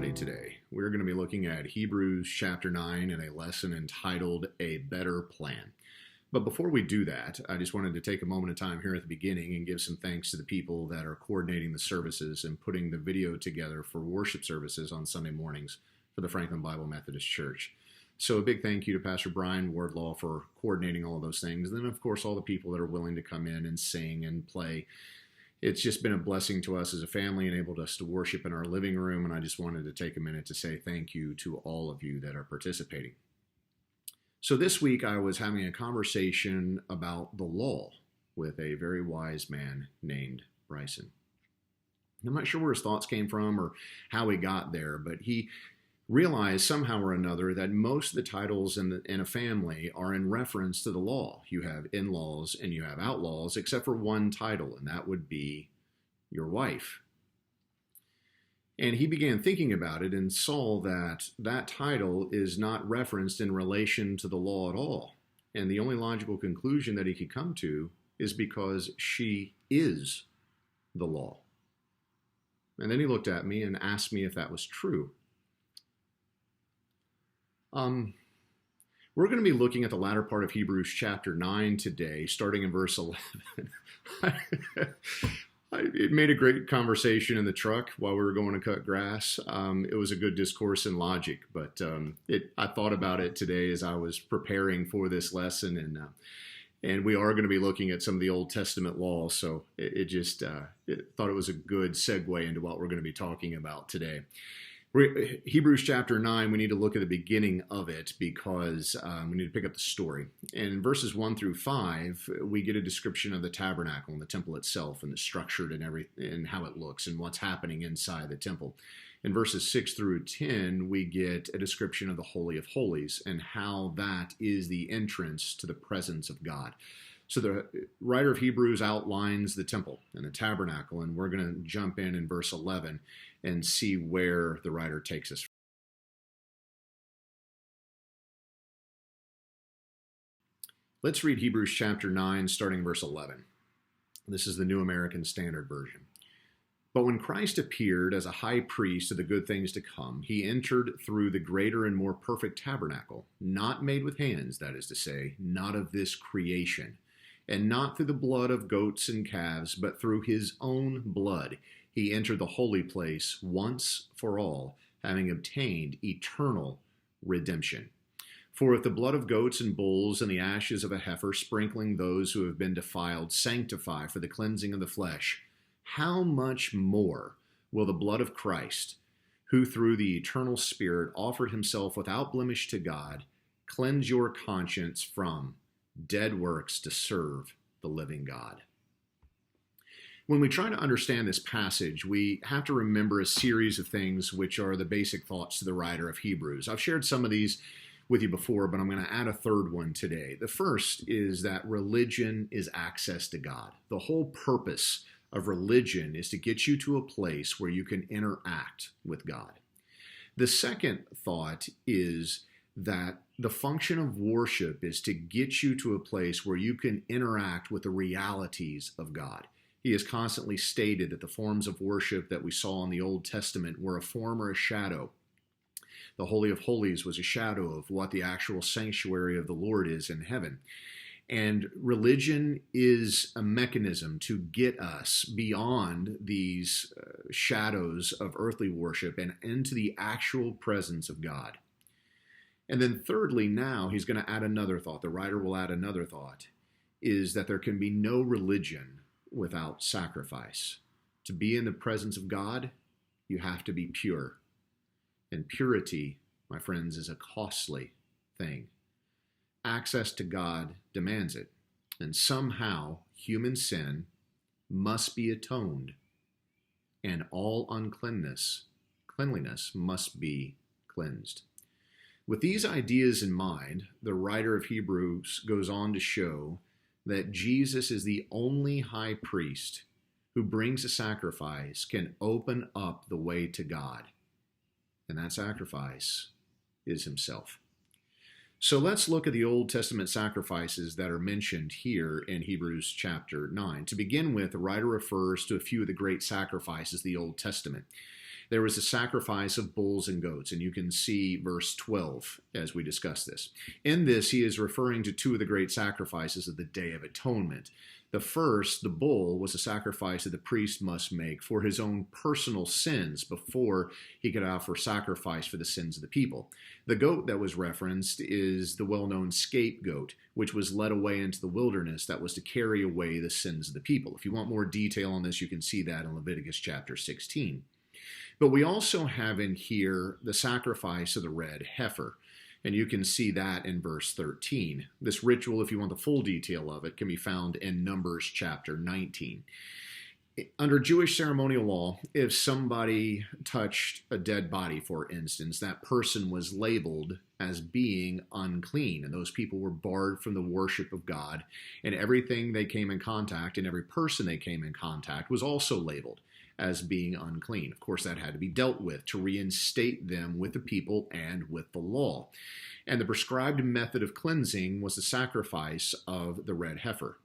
study today. We're going to be looking at Hebrews chapter 9 and a lesson entitled A Better Plan. But before we do that, I just wanted to take a moment of time here at the beginning and give some thanks to the people that are coordinating the services and putting the video together for worship services on Sunday mornings for the Franklin Bible Methodist Church. So a big thank you to Pastor Brian Wardlaw for coordinating all of those things. And then, of course, all the people that are willing to come in and sing and play. It's just been a blessing to us as a family, enabled us to worship in our living room, and I just wanted to take a minute to say thank you to all of you that are participating. So this week I was having a conversation about the law with a very wise man named Bryson. I'm not sure where his thoughts came from or how he got there, but he realized somehow or another that most of the titles in a family are in reference to the law. You have in-laws and you have outlaws, except for one title, and that would be your wife. And he began thinking about it and saw that that title is not referenced in relation to the law at all. And the only logical conclusion that he could come to is because she is the law. And then he looked at me and asked me if that was true. We're going to be looking at the latter part of Hebrews chapter 9 today, starting in verse 11. It made a great conversation in the truck while we were going to cut grass. It was a good discourse in logic, but I thought about it today as I was preparing for this lesson, and we are going to be looking at some of the Old Testament law, so it thought it was a good segue into what we're going to be talking about today. Hebrews chapter 9, we need to look at the beginning of it because we need to pick up the story. And in verses 1 through 5, we get a description of the tabernacle and the temple itself and the structure and how it looks and what's happening inside the temple. In verses 6 through 10, we get a description of the Holy of Holies and how that is the entrance to the presence of God. So the writer of Hebrews outlines the temple and the tabernacle, and we're going to jump in verse 11 and see where the writer takes us. Let's read Hebrews chapter 9, starting verse 11. This is the New American Standard Version. But when Christ appeared as a high priest of the good things to come, he entered through the greater and more perfect tabernacle, not made with hands, that is to say, not of this creation, and not through the blood of goats and calves, but through his own blood. He entered the holy place once for all, having obtained eternal redemption. For if the blood of goats and bulls and the ashes of a heifer, sprinkling those who have been defiled, sanctify for the cleansing of the flesh, how much more will the blood of Christ, who through the eternal Spirit offered himself without blemish to God, cleanse your conscience from dead works to serve the living God? When we try to understand this passage, we have to remember a series of things which are the basic thoughts to the writer of Hebrews. I've shared some of these with you before, but I'm going to add a third one today. The first is that religion is access to God. The whole purpose of religion is to get you to a place where you can interact with God. The second thought is that the function of worship is to get you to a place where you can interact with the realities of God. He has constantly stated that the forms of worship that we saw in the Old Testament were a form or a shadow. The Holy of Holies was a shadow of what the actual sanctuary of the Lord is in heaven. And religion is a mechanism to get us beyond these shadows of earthly worship and into the actual presence of God. And then thirdly, now he's going to add another thought. The writer will add another thought, is that there can be no religion without sacrifice. To be in the presence of God, you have to be pure. And purity, my friends, is a costly thing. Access to God demands it. And somehow human sin must be atoned, and all cleanliness must be cleansed. With these ideas in mind, the writer of Hebrews goes on to show that Jesus is the only high priest who brings a sacrifice, can open up the way to God. And that sacrifice is himself. So let's look at the Old Testament sacrifices that are mentioned here in Hebrews chapter 9. To begin with, the writer refers to a few of the great sacrifices of the Old Testament. There was a sacrifice of bulls and goats, and you can see verse 12 as we discuss this. In this, he is referring to two of the great sacrifices of the Day of Atonement. The first, the bull, was a sacrifice that the priest must make for his own personal sins before he could offer sacrifice for the sins of the people. The goat that was referenced is the well-known scapegoat, which was led away into the wilderness that was to carry away the sins of the people. If you want more detail on this, you can see that in Leviticus chapter 16. But we also have in here the sacrifice of the red heifer. And you can see that in verse 13. This ritual, if you want the full detail of it, can be found in Numbers chapter 19. Under Jewish ceremonial law, if somebody touched a dead body, for instance, that person was labeled as being unclean, and those people were barred from the worship of God, and everything they came in contact and every person they came in contact was also labeled as being unclean. Of course, that had to be dealt with to reinstate them with the people and with the law. And the prescribed method of cleansing was the sacrifice of the red heifer.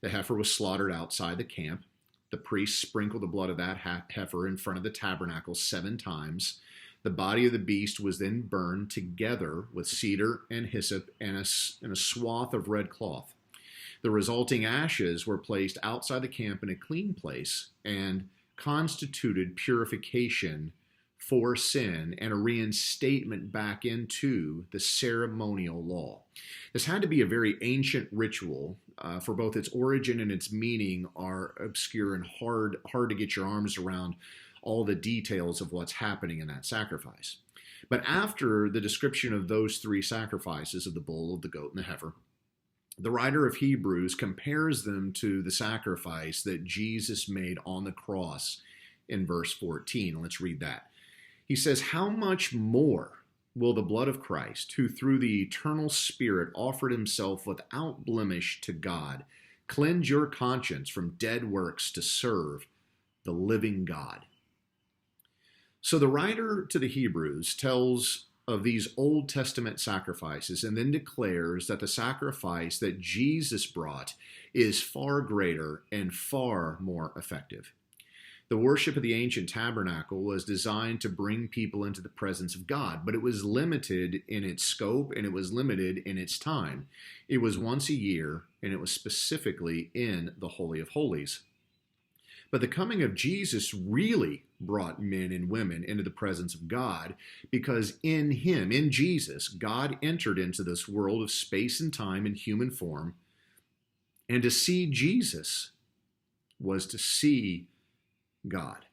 The heifer was slaughtered outside the camp. The priest sprinkled the blood of that heifer in front of the tabernacle 7 times. The body of the beast was then burned together with cedar and hyssop and a swath of red cloth. The resulting ashes were placed outside the camp in a clean place and constituted purification for sin and a reinstatement back into the ceremonial law. This had to be a very ancient ritual, for both its origin and its meaning are obscure and hard to get your arms around all the details of what's happening in that sacrifice. But after the description of those 3 sacrifices of the bull, of the goat, and the heifer, the writer of Hebrews compares them to the sacrifice that Jesus made on the cross in verse 14. Let's read that. He says, "How much more will the blood of Christ, who through the eternal Spirit offered himself without blemish to God, cleanse your conscience from dead works to serve the living God?" So the writer to the Hebrews tells of these Old Testament sacrifices and then declares that the sacrifice that Jesus brought is far greater and far more effective. The worship of the ancient tabernacle was designed to bring people into the presence of God, but it was limited in its scope and it was limited in its time. It was once a year, and it was specifically in the Holy of Holies. But the coming of Jesus really brought men and women into the presence of God, because in him, in Jesus, God entered into this world of space and time in human form. And to see Jesus was to see God.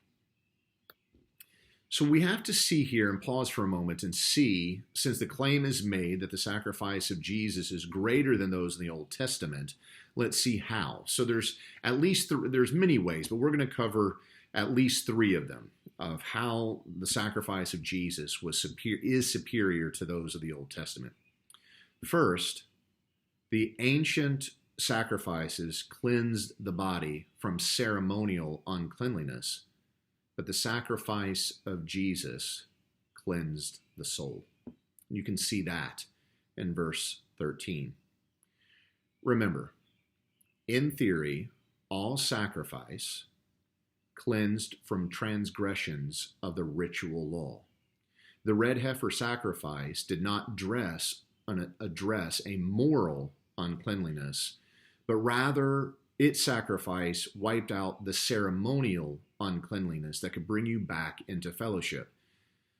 So we have to see here and pause for a moment and see, since the claim is made that the sacrifice of Jesus is greater than those in the Old Testament, let's see how. So there's at least there's many ways, but we're going to cover at least 3 of them, of how the sacrifice of Jesus is superior to those of the Old Testament. First, the ancient sacrifices cleansed the body from ceremonial uncleanliness, but the sacrifice of Jesus cleansed the soul. You can see that in verse 13. Remember, in theory, all sacrifice cleansed from transgressions of the ritual law. The red heifer sacrifice did not address a moral uncleanliness, but rather its sacrifice wiped out the ceremonial uncleanliness that could bring you back into fellowship.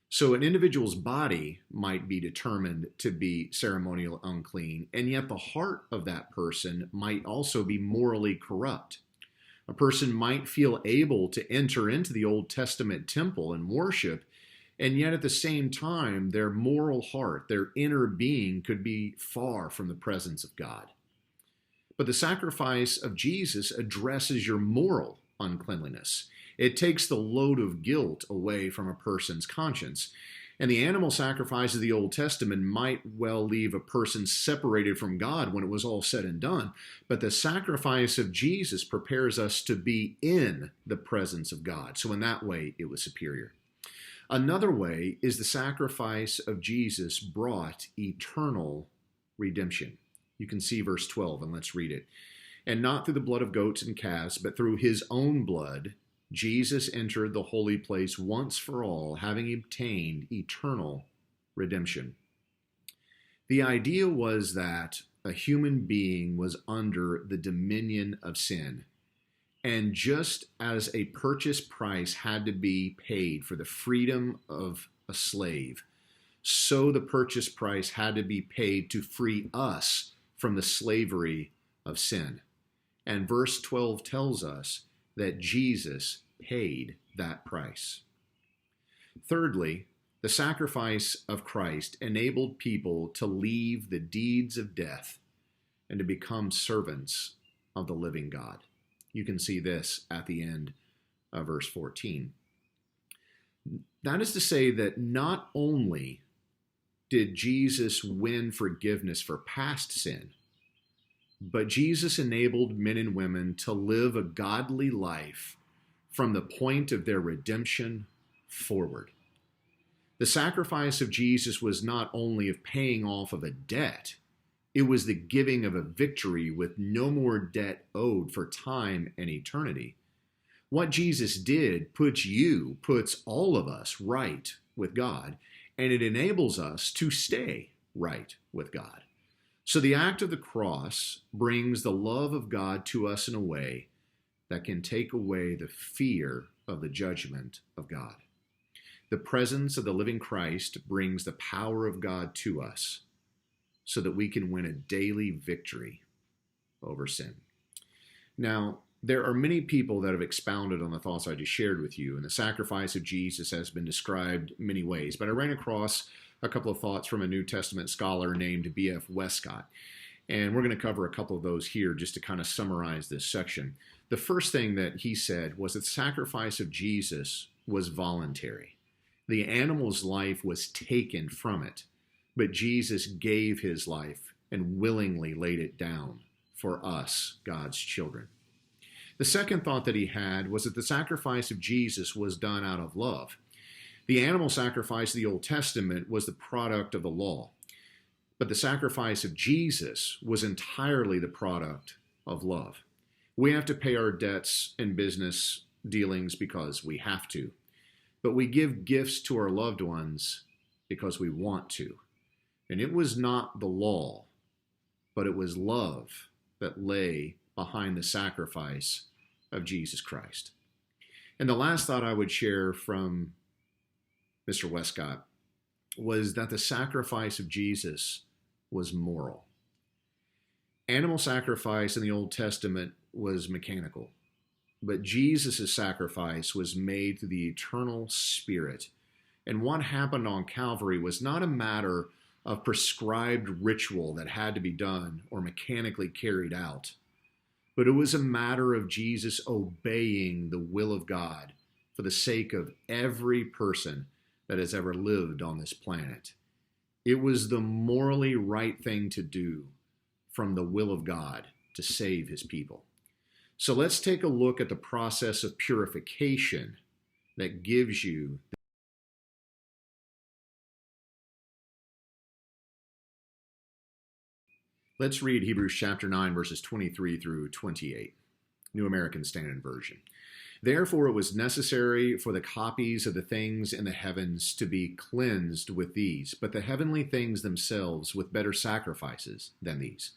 So an individual's body might be determined to be ceremonial unclean, and yet the heart of that person might also be morally corrupt. A person might feel able to enter into the Old Testament temple and worship, and yet at the same time, their moral heart, their inner being, could be far from the presence of God. But the sacrifice of Jesus addresses your moral uncleanliness. It takes the load of guilt away from a person's conscience. And the animal sacrifice of the Old Testament might well leave a person separated from God when it was all said and done. But the sacrifice of Jesus prepares us to be in the presence of God. So in that way, it was superior. Another way is the sacrifice of Jesus brought eternal redemption. You can see verse 12, and let's read it. "And not through the blood of goats and calves, but through his own blood, Jesus entered the holy place once for all, having obtained eternal redemption. The idea was that a human being was under the dominion of sin. And just as a purchase price had to be paid for the freedom of a slave, so the purchase price had to be paid to free us from the slavery of sin. And verse 12 tells us that Jesus paid that price. Thirdly, the sacrifice of Christ enabled people to leave the deeds of death and to become servants of the living God. You can see this at the end of verse 14. That is to say that not only did Jesus win forgiveness for past sin, but Jesus enabled men and women to live a godly life from the point of their redemption forward. The sacrifice of Jesus was not only of paying off of a debt, it was the giving of a victory with no more debt owed for time and eternity. What Jesus did puts all of us right with God, and it enables us to stay right with God. So the act of the cross brings the love of God to us in a way that can take away the fear of the judgment of God. The presence of the living Christ brings the power of God to us so that we can win a daily victory over sin. Now, there are many people that have expounded on the thoughts I just shared with you, and the sacrifice of Jesus has been described many ways, but I ran across a couple of thoughts from a New Testament scholar named B.F. Westcott, and we're going to cover a couple of those here just to kind of summarize this section. The first thing that he said was that the sacrifice of Jesus was voluntary. The animal's life was taken from it, but Jesus gave his life and willingly laid it down for us, God's children. The second thought that he had was that the sacrifice of Jesus was done out of love. The animal sacrifice of the Old Testament was the product of the law, but the sacrifice of Jesus was entirely the product of love. We have to pay our debts in business dealings because we have to, but we give gifts to our loved ones because we want to. And it was not the law, but it was love that lay behind the sacrifice of Jesus Christ. And the last thought I would share from Mr. Westcott was that the sacrifice of Jesus was moral. Animal sacrifice in the Old Testament was mechanical, but Jesus' sacrifice was made through the eternal Spirit. And what happened on Calvary was not a matter of prescribed ritual that had to be done or mechanically carried out, but it was a matter of Jesus obeying the will of God for the sake of every person that has ever lived on this planet. It was the morally right thing to do from the will of God to save his people. So let's take a look at the process of purification that gives you Let's read Hebrews chapter 9, verses 23 through 28, New American Standard Version. Therefore it was necessary for the copies of the things in the heavens to be cleansed with these, but the heavenly things themselves with better sacrifices than these.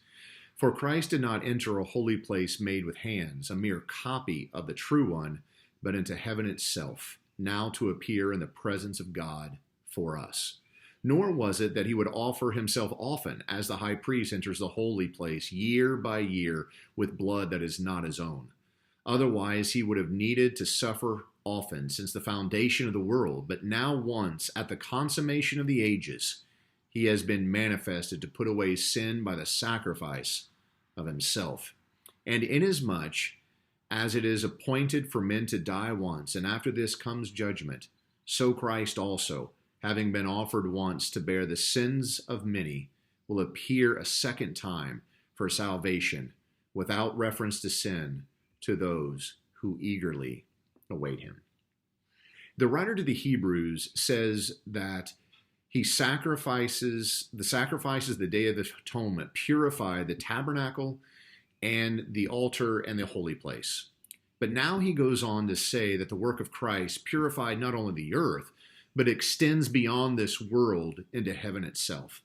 For Christ did not enter a holy place made with hands, a mere copy of the true one, but into heaven itself, now to appear in the presence of God for us. Nor was it that he would offer himself often, as the high priest enters the holy place year by year with blood that is not his own. Otherwise, he would have needed to suffer often since the foundation of the world. But now once, at the consummation of the ages, he has been manifested to put away sin by the sacrifice of himself. And inasmuch as it is appointed for men to die once, and after this comes judgment, so Christ also, having been offered once to bear the sins of many, will appear a second time for salvation, without reference to sin, to those who eagerly await him. The writer to the Hebrews says that the sacrifices of the Day of Atonement purify the tabernacle and the altar and the holy place. But now he goes on to say that the work of Christ purified not only the earth, but extends beyond this world into heaven itself.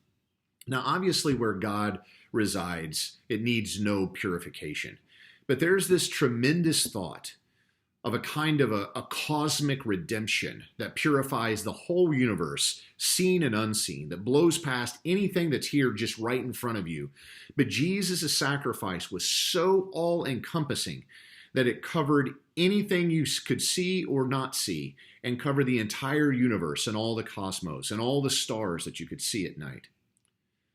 Now, obviously, where God resides, it needs no purification. But there's this tremendous thought of a kind of a cosmic redemption that purifies the whole universe, seen and unseen, that blows past anything that's here just right in front of you. But Jesus' sacrifice was so all-encompassing that it covered anything you could see or not see, and covered the entire universe and all the cosmos and all the stars that you could see at night.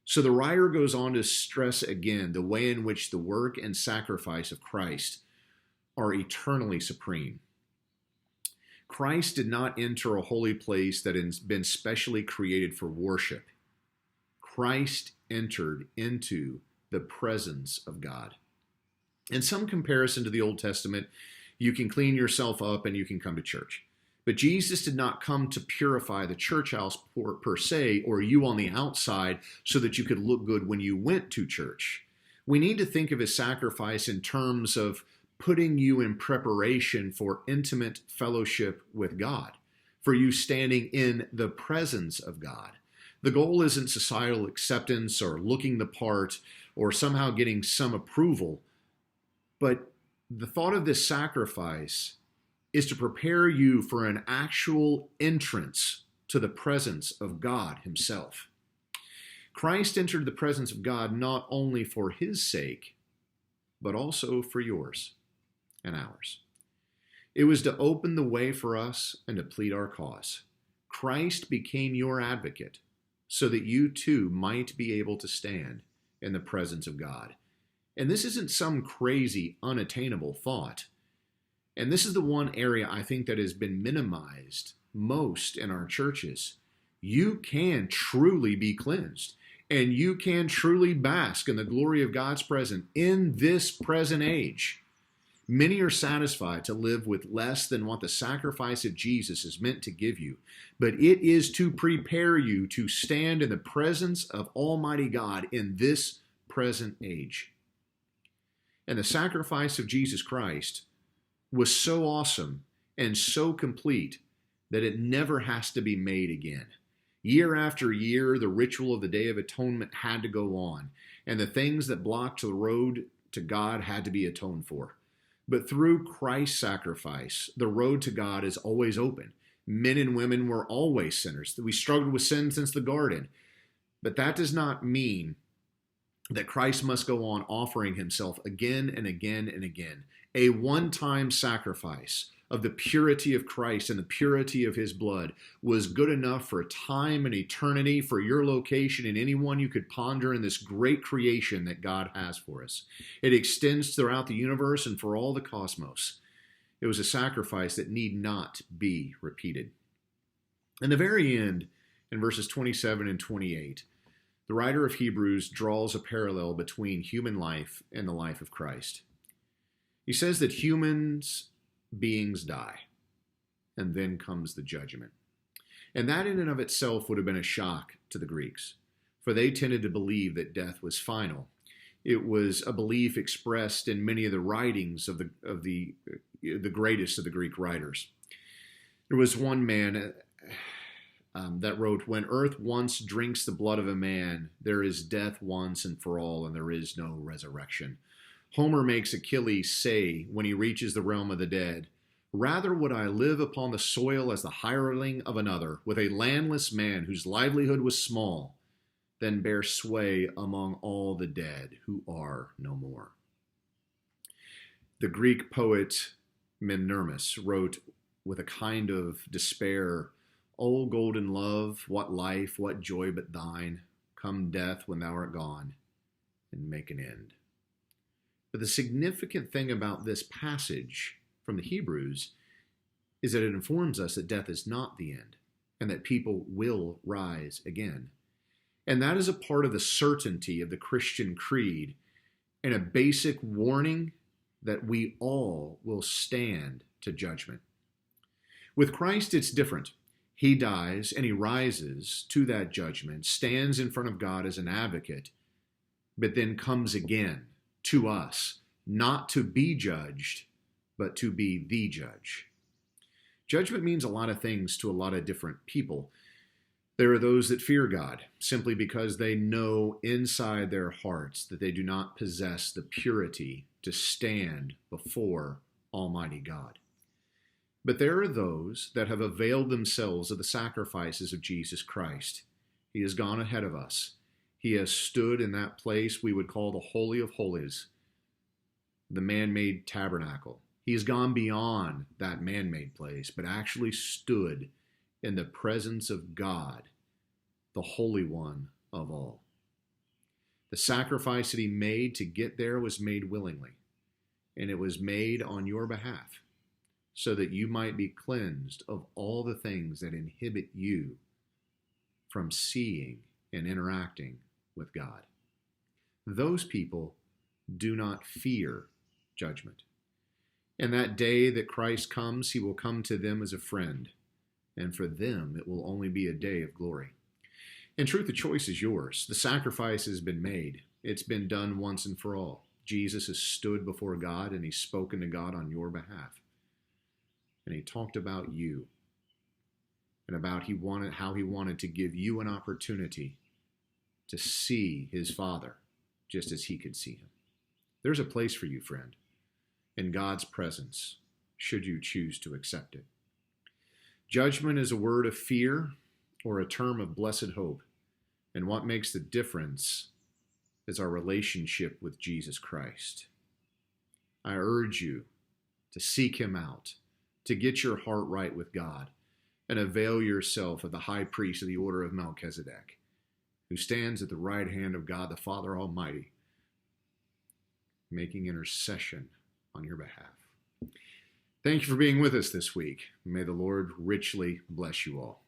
So the writer goes on to stress again the way in which the work and sacrifice of Christ are eternally supreme. Christ did not enter a holy place that has been specially created for worship. Christ entered into the presence of God. In some comparison to the Old Testament, you can clean yourself up and you can come to church. But Jesus did not come to purify the church house per se, or you on the outside, so that you could look good when you went to church. We need to think of his sacrifice in terms of putting you in preparation for intimate fellowship with God, for you standing in the presence of God. The goal isn't societal acceptance or looking the part or somehow getting some approval, but the thought of this sacrifice is to prepare you for an actual entrance to the presence of God himself. Christ entered the presence of God not only for his sake, but also for yours and ours. It was to open the way for us and to plead our cause. Christ became your advocate so that you too might be able to stand in the presence of God. And this isn't some crazy, unattainable thought. And this is the one area I think that has been minimized most in our churches. You can truly be cleansed, and you can truly bask in the glory of God's presence in this present age. Many are satisfied to live with less than what the sacrifice of Jesus is meant to give you, but it is to prepare you to stand in the presence of Almighty God in this present age. And the sacrifice of Jesus Christ was so awesome and so complete that it never has to be made again. Year after year, the ritual of the Day of Atonement had to go on, and the things that blocked the road to God had to be atoned for. But through Christ's sacrifice, the road to God is always open. Men and women were always sinners. We struggled with sin since the garden. But that does not mean that Christ must go on offering himself again and again and again. A one-time sacrifice of the purity of Christ and the purity of his blood was good enough for time and eternity, for your location and anyone you could ponder in this great creation that God has for us. It extends throughout the universe and for all the cosmos. It was a sacrifice that need not be repeated. In the very end, in verses 27 and 28, the writer of Hebrews draws a parallel between human life and the life of Christ. He says that humans beings die, and then comes the judgment. And that in and of itself would have been a shock to the Greeks, for they tended to believe that death was final. It was a belief expressed in many of the writings of the greatest of the Greek writers. There was one man that wrote, "When earth once drinks the blood of a man, there is death once and for all, and there is no resurrection." Homer makes Achilles say, when he reaches the realm of the dead, "Rather would I live upon the soil as the hireling of another, with a landless man whose livelihood was small, than bear sway among all the dead who are no more." The Greek poet Mnemosyne wrote with a kind of despair, "O golden love, what life, what joy but thine? Come death when thou art gone, and make an end." But the significant thing about this passage from the Hebrews is that it informs us that death is not the end, and that people will rise again. And that is a part of the certainty of the Christian creed, and a basic warning that we all will stand to judgment. With Christ, it's different. He dies and he rises to that judgment, stands in front of God as an advocate, but then comes again to us, not to be judged, but to be the judge. Judgment means a lot of things to a lot of different people. There are those that fear God simply because they know inside their hearts that they do not possess the purity to stand before Almighty God. But there are those that have availed themselves of the sacrifices of Jesus Christ. He has gone ahead of us. He has stood in that place we would call the Holy of Holies, the man-made tabernacle. He has gone beyond that man-made place, but actually stood in the presence of God, the Holy One of all. The sacrifice that he made to get there was made willingly, and it was made on your behalf so that you might be cleansed of all the things that inhibit you from seeing and interacting with God. Those people do not fear judgment. And that day that Christ comes, he will come to them as a friend. And for them, it will only be a day of glory. In truth, the choice is yours. The sacrifice has been made. It's been done once and for all. Jesus has stood before God and he's spoken to God on your behalf. And he talked about you and about how he wanted to give you an opportunity to see his Father just as he could see him. There's a place for you, friend, in God's presence, should you choose to accept it. Judgment is a word of fear or a term of blessed hope. And what makes the difference is our relationship with Jesus Christ. I urge you to seek him out, to get your heart right with God, and avail yourself of the high priest of the order of Melchizedek, who stands at the right hand of God the Father Almighty, making intercession on your behalf. Thank you for being with us this week. May the Lord richly bless you all.